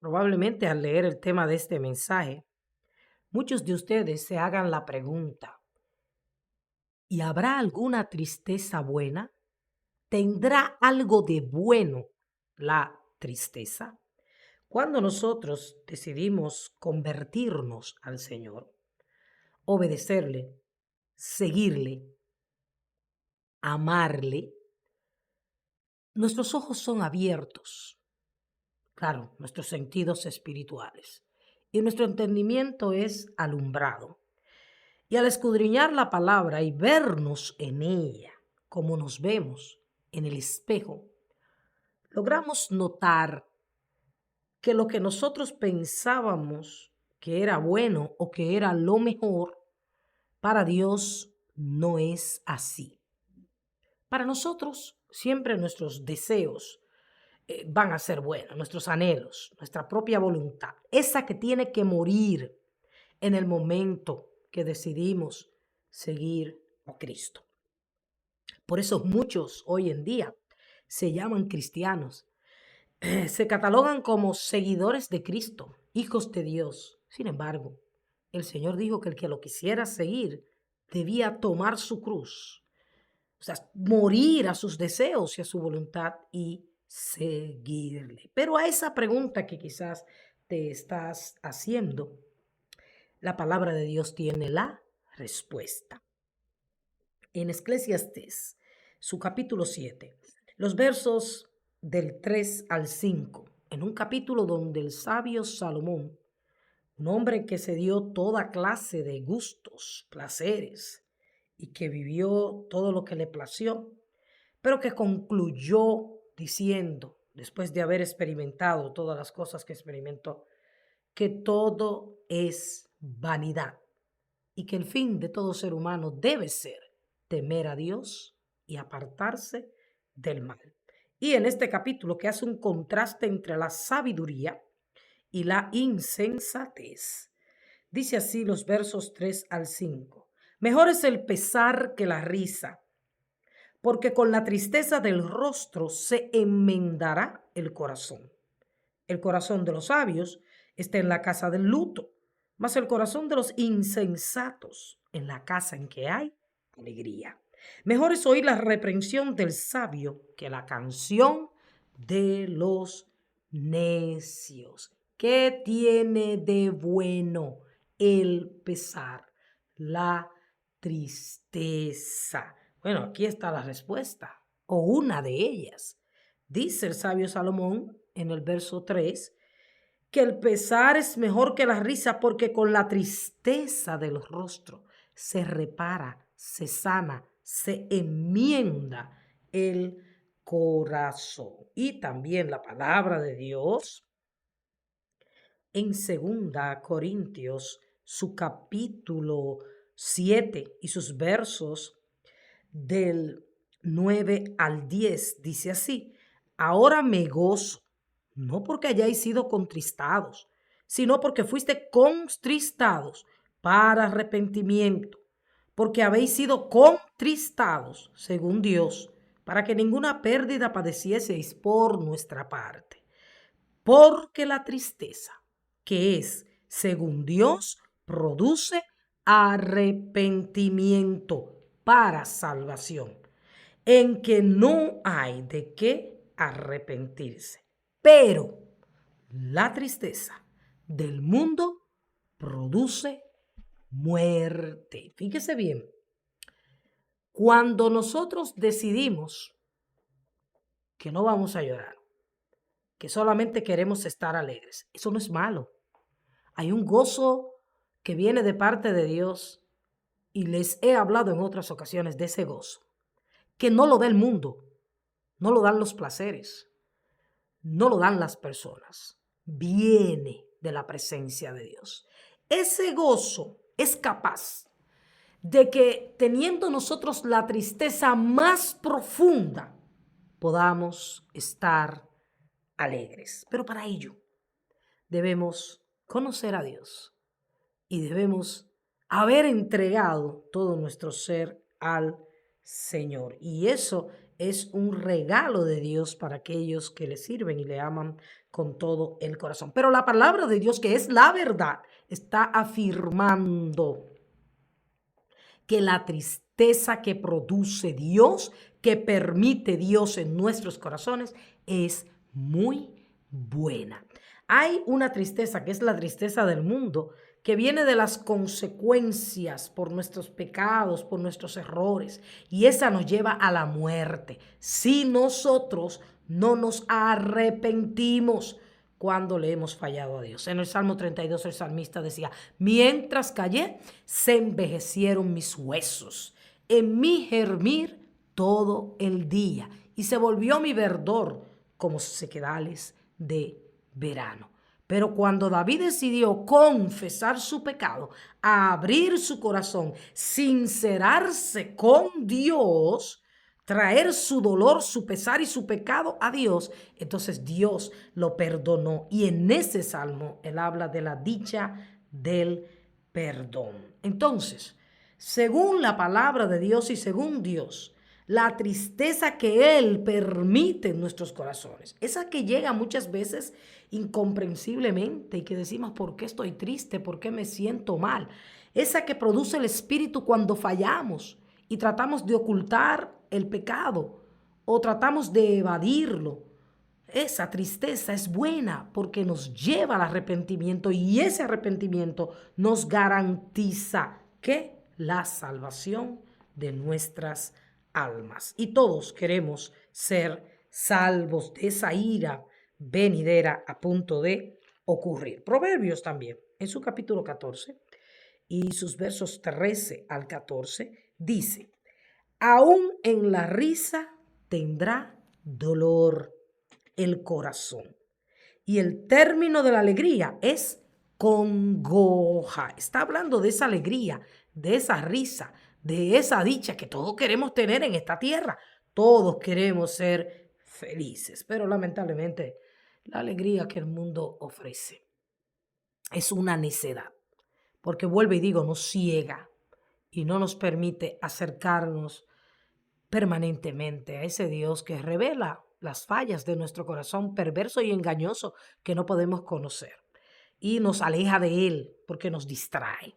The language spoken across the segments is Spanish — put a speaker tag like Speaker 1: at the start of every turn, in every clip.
Speaker 1: Probablemente al leer el tema de este mensaje, muchos de ustedes se hagan la pregunta, ¿y habrá alguna tristeza buena? ¿Tendrá algo de bueno la tristeza? Cuando nosotros decidimos convertirnos al Señor, obedecerle, seguirle, amarle, nuestros ojos son abiertos, claro, nuestros sentidos espirituales, y nuestro entendimiento es alumbrado. Y al escudriñar la palabra y vernos en ella, como nos vemos en el espejo, logramos notar que lo que nosotros pensábamos que era bueno o que era lo mejor, para Dios no es así. Para nosotros, siempre nuestros deseos van a ser buenos, nuestros anhelos, nuestra propia voluntad, esa que tiene que morir en el momento que decidimos seguir a Cristo. Por eso muchos hoy en día se llaman cristianos, se catalogan como seguidores de Cristo, hijos de Dios. Sin embargo, el Señor dijo que el que lo quisiera seguir debía tomar su cruz, o sea, morir a sus deseos y a su voluntad y seguirle. Pero a esa pregunta que quizás te estás haciendo, la palabra de Dios tiene la respuesta. En Eclesiastés, su capítulo 7, los versos del 3 al 5, en un capítulo donde el sabio Salomón, un hombre que se dio toda clase de gustos, placeres, y que vivió todo lo que le plació, pero que concluyó diciendo, después de haber experimentado todas las cosas que experimentó, que todo es vanidad y que el fin de todo ser humano debe ser temer a Dios y apartarse del mal. Y en este capítulo, que hace un contraste entre la sabiduría y la insensatez, dice así los versos 3 al 5. Mejor es el pesar que la risa, porque con la tristeza del rostro se enmendará el corazón. El corazón de los sabios está en la casa del luto, mas el corazón de los insensatos en la casa en que hay alegría. Mejor es oír la reprensión del sabio que la canción de los necios. ¿Qué tiene de bueno el pesar? La tristeza. Bueno, aquí está la respuesta, o una de ellas. Dice el sabio Salomón en el verso 3 que el pesar es mejor que la risa porque con la tristeza del rostro se repara, se sana, se enmienda el corazón. Y también la palabra de Dios en 2 Corintios, su capítulo 7 y sus versos del 9 al 10, dice así: ahora me gozo, no porque hayáis sido contristados, sino porque fuiste contristados para arrepentimiento, porque habéis sido contristados según Dios, para que ninguna pérdida padecieseis por nuestra parte. Porque la tristeza, que es según Dios, produce arrepentimiento para salvación, en que no hay de qué arrepentirse. Pero la tristeza del mundo produce muerte. Fíjese bien, cuando nosotros decidimos que no vamos a llorar, que solamente queremos estar alegres, eso no es malo. Hay un gozo que viene de parte de Dios y les he hablado en otras ocasiones de ese gozo, que no lo da el mundo, no lo dan los placeres, no lo dan las personas, viene de la presencia de Dios. Ese gozo es capaz de que teniendo nosotros la tristeza más profunda, podamos estar alegres. Pero para ello debemos conocer a Dios y debemos haber entregado todo nuestro ser al Señor. Y eso es un regalo de Dios para aquellos que le sirven y le aman con todo el corazón. Pero la palabra de Dios, que es la verdad, está afirmando que la tristeza que produce Dios, que permite Dios en nuestros corazones, es muy buena. Hay una tristeza que es la tristeza del mundo, que viene de las consecuencias por nuestros pecados, por nuestros errores, y esa nos lleva a la muerte si nosotros no nos arrepentimos cuando le hemos fallado a Dios. En el Salmo 32 el salmista decía: mientras callé, se envejecieron mis huesos, en mi germir todo el día, y se volvió mi verdor como sequedales de verano. Pero cuando David decidió confesar su pecado, abrir su corazón, sincerarse con Dios, traer su dolor, su pesar y su pecado a Dios, entonces Dios lo perdonó. Y en ese salmo él habla de la dicha del perdón. Entonces, según la palabra de Dios y según Dios, la tristeza que Él permite en nuestros corazones, esa que llega muchas veces incomprensiblemente y que decimos: ¿por qué estoy triste? ¿Por qué me siento mal? Esa que produce el Espíritu cuando fallamos y tratamos de ocultar el pecado o tratamos de evadirlo. Esa tristeza es buena porque nos lleva al arrepentimiento, y ese arrepentimiento nos garantiza que la salvación de nuestras almas. Y todos queremos ser salvos de esa ira venidera a punto de ocurrir. Proverbios también, en su capítulo 14 y sus versos 13 al 14, dice: aún en la risa tendrá dolor el corazón, y el término de la alegría es congoja. Está hablando de esa alegría, de esa risa, de esa dicha que todos queremos tener en esta tierra. Todos queremos ser felices, pero lamentablemente la alegría que el mundo ofrece es una necedad, porque vuelve y digo, nos ciega y no nos permite acercarnos permanentemente a ese Dios que revela las fallas de nuestro corazón perverso y engañoso que no podemos conocer, y nos aleja de Él porque nos distrae.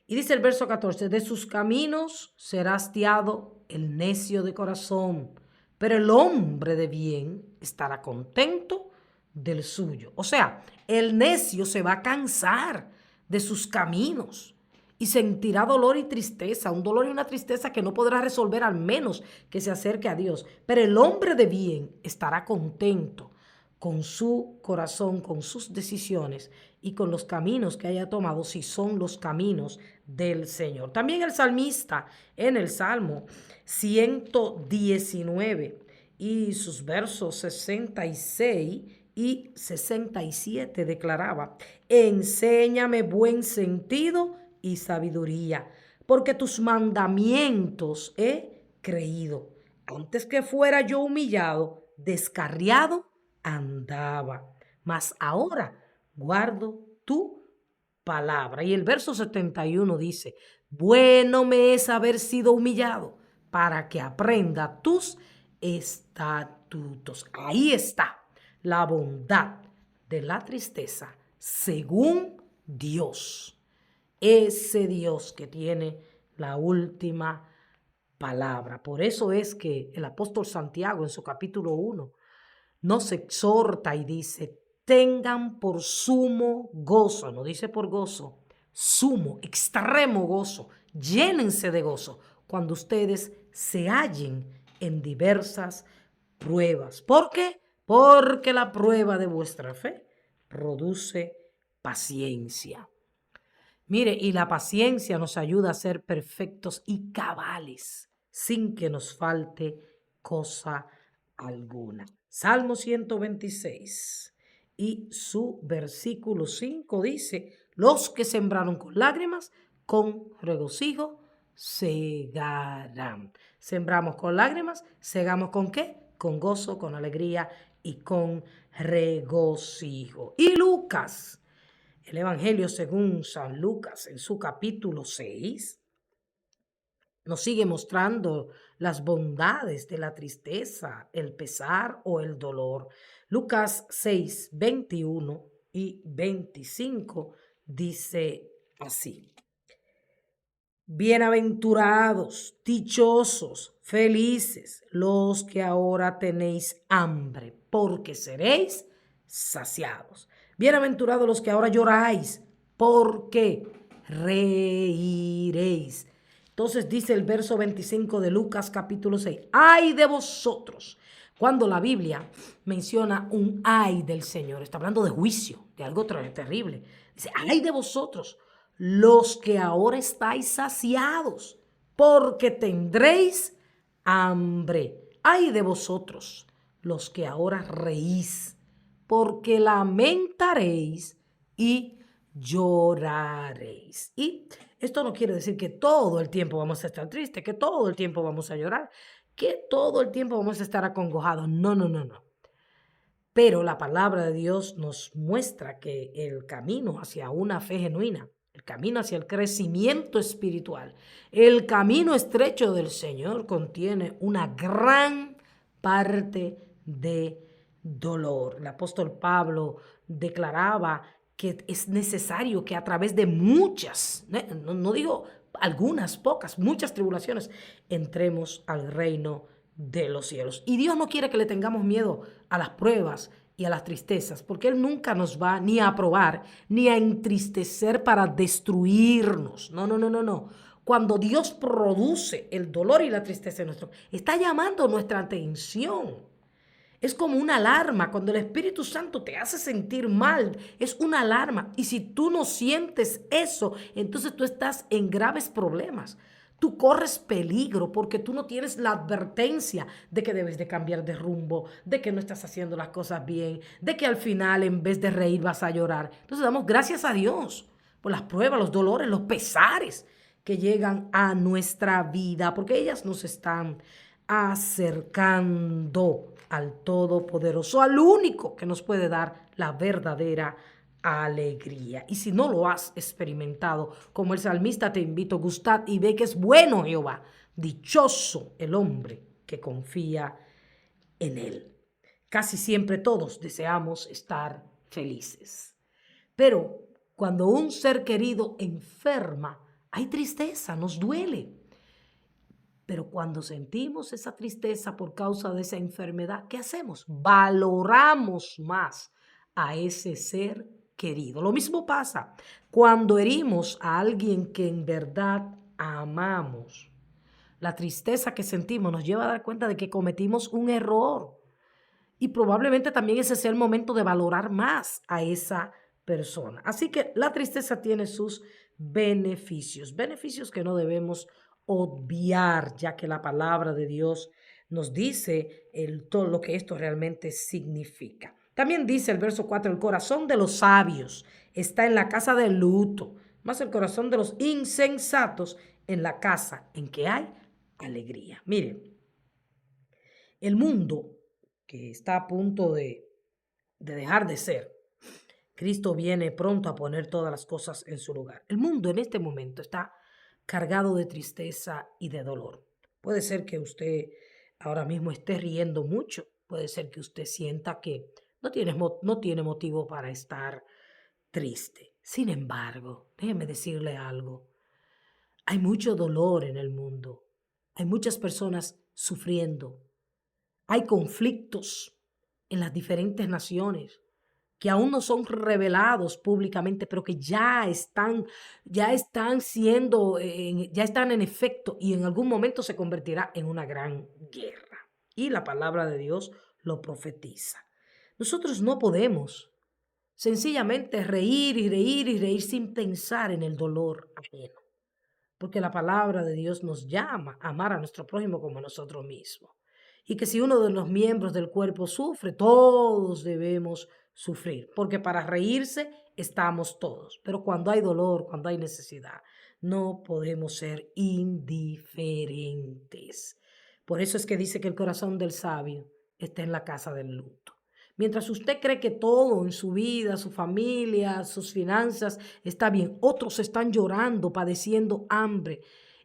Speaker 1: Y dice el verso 14: de sus caminos será hastiado el necio de corazón, pero el hombre de bien estará contento del suyo. O sea, el necio se va a cansar de sus caminos y sentirá dolor y tristeza, un dolor y una tristeza que no podrá resolver al menos que se acerque a Dios. Pero el hombre de bien estará contento con su corazón, con sus decisiones y con los caminos que haya tomado, si son los caminos del Señor. También el salmista en el Salmo 119 y sus versos 66 y 67 declaraba: enséñame buen sentido y sabiduría, porque tus mandamientos he creído. Antes que fuera yo humillado, descarriado andaba, mas ahora guardo tu palabra. Y el verso 71 dice: bueno me es haber sido humillado para que aprenda tus estatutos. Ahí está la bondad de la tristeza según Dios. Ese Dios que tiene la última palabra. Por eso es que el apóstol Santiago en su capítulo 1 nos exhorta y dice: tengan por sumo gozo, no dice por gozo, sumo, extremo gozo, llénense de gozo cuando ustedes se hallen en diversas pruebas. ¿Por qué? Porque la prueba de vuestra fe produce paciencia. Mire, y la paciencia nos ayuda a ser perfectos y cabales, sin que nos falte cosa alguna. Salmo 126 y su versículo 5 dice: los que sembraron con lágrimas, con regocijo segarán. Sembramos con lágrimas, segamos ¿con qué? Con gozo, con alegría y con regocijo. Y Lucas, el Evangelio según San Lucas, en su capítulo 6 Nos sigue mostrando las bondades de la tristeza, el pesar o el dolor. Lucas 6, 21 y 25 dice así: Bienaventurados, dichosos, felices los que ahora tenéis hambre, porque seréis saciados. Bienaventurados los que ahora lloráis, porque reiréis. Entonces dice el verso 25 de Lucas capítulo 6, ay de vosotros. Cuando la Biblia menciona un ay del Señor, está hablando de juicio, de algo terrible. Dice, ay de vosotros, los que ahora estáis saciados, porque tendréis hambre. Ay de vosotros, los que ahora reís, porque lamentaréis y lloraréis. Y esto no quiere decir que todo el tiempo vamos a estar tristes, que todo el tiempo vamos a llorar, que todo el tiempo vamos a estar acongojados. No, no, no, no. Pero la palabra de Dios nos muestra que el camino hacia una fe genuina, el camino hacia el crecimiento espiritual, el camino estrecho del Señor contiene una gran parte de dolor. El apóstol Pablo declaraba que es necesario que a través de muchas, no digo algunas, pocas, muchas tribulaciones, entremos al reino de los cielos. Y Dios no quiere que le tengamos miedo a las pruebas y a las tristezas, porque Él nunca nos va ni a probar, ni a entristecer para destruirnos. No, no, no, no, no. Cuando Dios produce el dolor y la tristeza en nuestro, está llamando nuestra atención. Es como una alarma. Cuando el Espíritu Santo te hace sentir mal, es una alarma. Y si tú no sientes eso, entonces tú estás en graves problemas. Tú corres peligro porque tú no tienes la advertencia de que debes de cambiar de rumbo, de que no estás haciendo las cosas bien, de que al final en vez de reír vas a llorar. Entonces damos gracias a Dios por las pruebas, los dolores, los pesares que llegan a nuestra vida, porque ellas nos están acercando al Todopoderoso, al único que nos puede dar la verdadera alegría. Y si no lo has experimentado, como el salmista, te invito, gustad y ve que es bueno Jehová. Dichoso el hombre que confía en él. Casi siempre todos deseamos estar felices. Pero cuando un ser querido enferma, hay tristeza, nos duele. Pero cuando sentimos esa tristeza por causa de esa enfermedad, ¿qué hacemos? Valoramos más a ese ser querido. Lo mismo pasa cuando herimos a alguien que en verdad amamos. La tristeza que sentimos nos lleva a dar cuenta de que cometimos un error. Y probablemente también ese sea el momento de valorar más a esa persona. Así que la tristeza tiene sus beneficios, beneficios que no debemos obviar, ya que la palabra de Dios nos dice todo lo que esto realmente significa. También dice el verso 4, el corazón de los sabios está en la casa del luto, más el corazón de los insensatos en la casa en que hay alegría. Miren, el mundo que está a punto de dejar de ser, Cristo viene pronto a poner todas las cosas en su lugar. El mundo en este momento está cargado de tristeza y de dolor. Puede ser que usted ahora mismo esté riendo mucho. Puede ser que usted sienta que no tiene motivo para estar triste. Sin embargo, déjeme decirle algo. Hay mucho dolor en el mundo. Hay muchas personas sufriendo. Hay conflictos en las diferentes naciones que aún no son revelados públicamente, pero que ya están siendo, ya están en efecto y en algún momento se convertirá en una gran guerra. Y la palabra de Dios lo profetiza. Nosotros no podemos sencillamente reír y reír y reír sin pensar en el dolor ajeno, porque la palabra de Dios nos llama a amar a nuestro prójimo como a nosotros mismos. Y que si uno de los miembros del cuerpo sufre, todos debemos sufrir, porque para reírse estamos todos. Pero cuando hay dolor, cuando hay necesidad, no podemos ser indiferentes. Por eso es que dice que el corazón del sabio está en la casa del luto. Mientras usted cree que todo en su vida, su familia, sus finanzas está bien, otros están llorando, padeciendo hambre.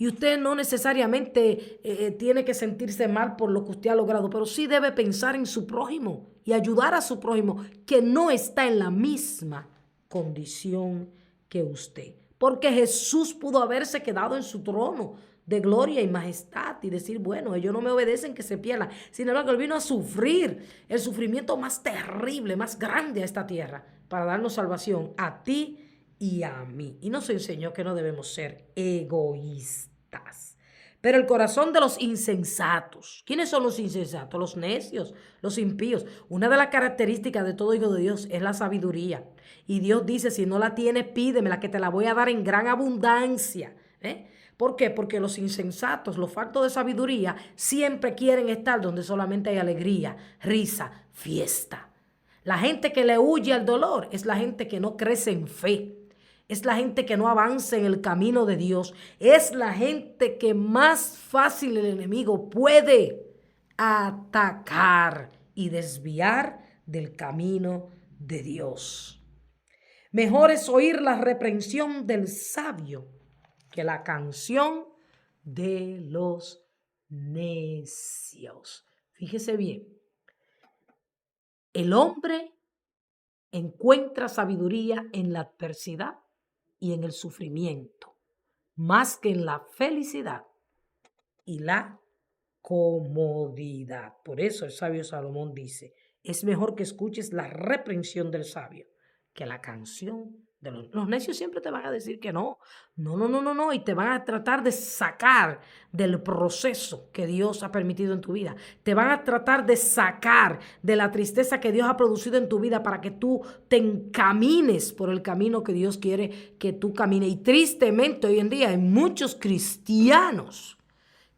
Speaker 1: Y usted no necesariamente tiene que sentirse mal por lo que usted ha logrado, pero sí debe pensar en su prójimo y ayudar a su prójimo que no está en la misma condición que usted. Porque Jesús pudo haberse quedado en su trono de gloria y majestad y decir, bueno, ellos no me obedecen, que se pierdan. Sin embargo, Él vino a sufrir el sufrimiento más terrible, más grande a esta tierra para darnos salvación a ti y a mí. Y nos enseñó que no debemos ser egoístas. Pero el corazón de los insensatos. ¿Quiénes son los insensatos? Los necios, los impíos. Una de las características de todo hijo de Dios es la sabiduría. Y Dios dice, si no la tienes, pídemela, que te la voy a dar en gran abundancia. ¿Por qué? Porque los insensatos, los faltos de sabiduría, siempre quieren estar donde solamente hay alegría, risa, fiesta. La gente que le huye al dolor es la gente que no crece en fe. Es la gente que no avanza en el camino de Dios. Es la gente que más fácil el enemigo puede atacar y desviar del camino de Dios. Mejor es oír la reprensión del sabio que la canción de los necios. Fíjese bien, el hombre encuentra sabiduría en la adversidad y en el sufrimiento, más que en la felicidad y la comodidad. Por eso el sabio Salomón dice, es mejor que escuches la reprensión del sabio que la canción de los necios. Siempre te van a decir que no, no, y te van a tratar de sacar del proceso que Dios ha permitido en tu vida. Te van a tratar de sacar de la tristeza que Dios ha producido en tu vida para que tú te encamines por el camino que Dios quiere que tú camines. Y tristemente hoy en día hay muchos cristianos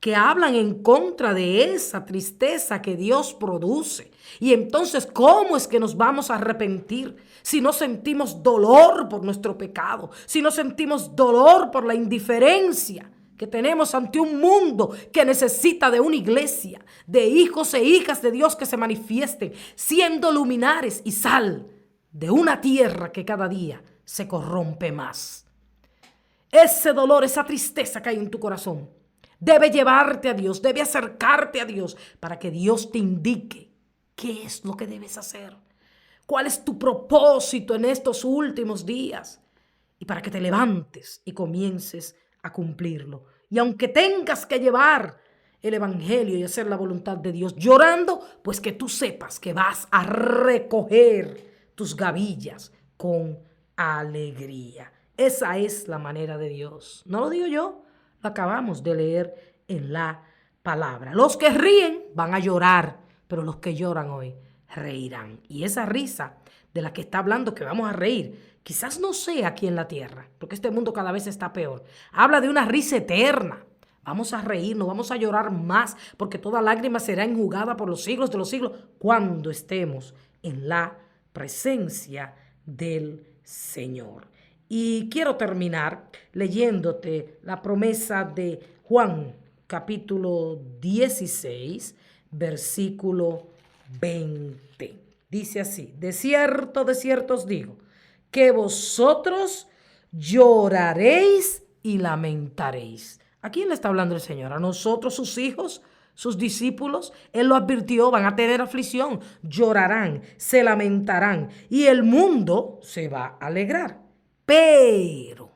Speaker 1: que hablan en contra de esa tristeza que Dios produce. Y entonces, ¿cómo es que nos vamos a arrepentir si no sentimos dolor por nuestro pecado? Si no sentimos dolor por la indiferencia que tenemos ante un mundo que necesita de una iglesia, de hijos e hijas de Dios que se manifiesten, siendo luminares y sal de una tierra que cada día se corrompe más. Ese dolor, esa tristeza que hay en tu corazón, debe llevarte a Dios, debe acercarte a Dios para que Dios te indique qué es lo que debes hacer, cuál es tu propósito en estos últimos días y para que te levantes y comiences a cumplirlo. Y aunque tengas que llevar el evangelio y hacer la voluntad de Dios llorando, pues que tú sepas que vas a recoger tus gavillas con alegría. Esa es la manera de Dios. No lo digo yo. Acabamos de leer en la palabra. Los que ríen van a llorar, pero los que lloran hoy reirán. Y esa risa de la que está hablando, que vamos a reír, quizás no sea aquí en la tierra, porque este mundo cada vez está peor. Habla de una risa eterna. Vamos a reírnos, vamos a llorar más, porque toda lágrima será enjugada por los siglos de los siglos cuando estemos en la presencia del Señor. Y quiero terminar leyéndote la promesa de Juan, capítulo 16, versículo 20. Dice así, de cierto os digo, que vosotros lloraréis y lamentaréis. ¿A quién le está hablando el Señor? ¿A nosotros, sus hijos? Sus discípulos, Él lo advirtió, van a tener aflicción, llorarán, se lamentarán y el mundo se va a alegrar. Pero,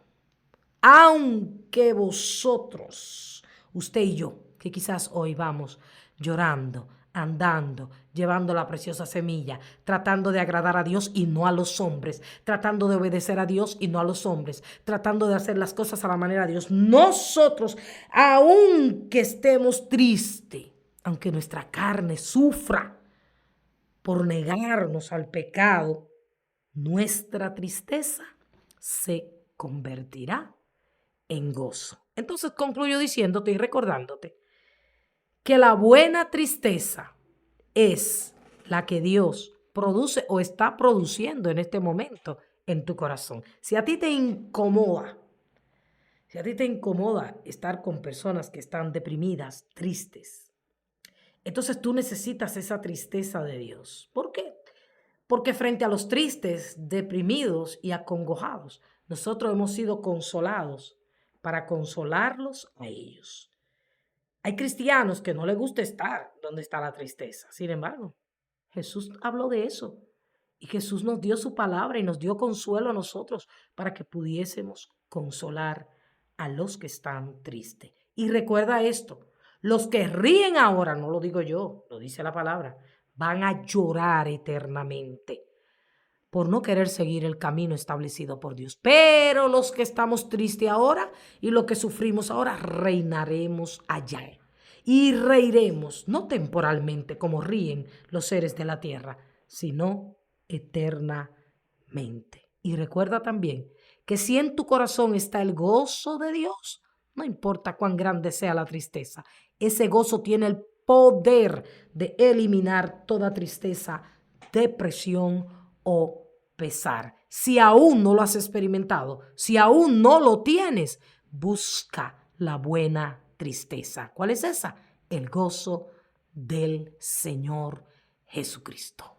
Speaker 1: aunque vosotros, usted y yo, que quizás hoy vamos llorando, andando, llevando la preciosa semilla, tratando de agradar a Dios y no a los hombres, tratando de obedecer a Dios y no a los hombres, tratando de hacer las cosas a la manera de Dios. Nosotros, aunque estemos tristes, aunque nuestra carne sufra por negarnos al pecado, nuestra tristeza se convertirá en gozo. Entonces concluyo diciéndote y recordándote que la buena tristeza es la que Dios produce o está produciendo en este momento en tu corazón. Si a ti te incomoda estar con personas que están deprimidas, tristes, entonces tú necesitas esa tristeza de Dios. ¿Por qué? Porque frente a los tristes, deprimidos y acongojados, nosotros hemos sido consolados para consolarlos a ellos. Hay cristianos que no les gusta estar donde está la tristeza. Sin embargo, Jesús habló de eso. Y Jesús nos dio su palabra y nos dio consuelo a nosotros para que pudiésemos consolar a los que están tristes. Y recuerda esto, los que ríen ahora, no lo digo yo, lo dice la palabra, van a llorar eternamente por no querer seguir el camino establecido por Dios. Pero los que estamos tristes ahora y los que sufrimos ahora, reinaremos allá. Y reiremos, no temporalmente como ríen los seres de la tierra, sino eternamente. Y recuerda también que si en tu corazón está el gozo de Dios, no importa cuán grande sea la tristeza, ese gozo tiene el poder de eliminar toda tristeza, depresión o pesar. Si aún no lo has experimentado, si aún no lo tienes, busca la buena tristeza. ¿Cuál es esa? El gozo del Señor Jesucristo.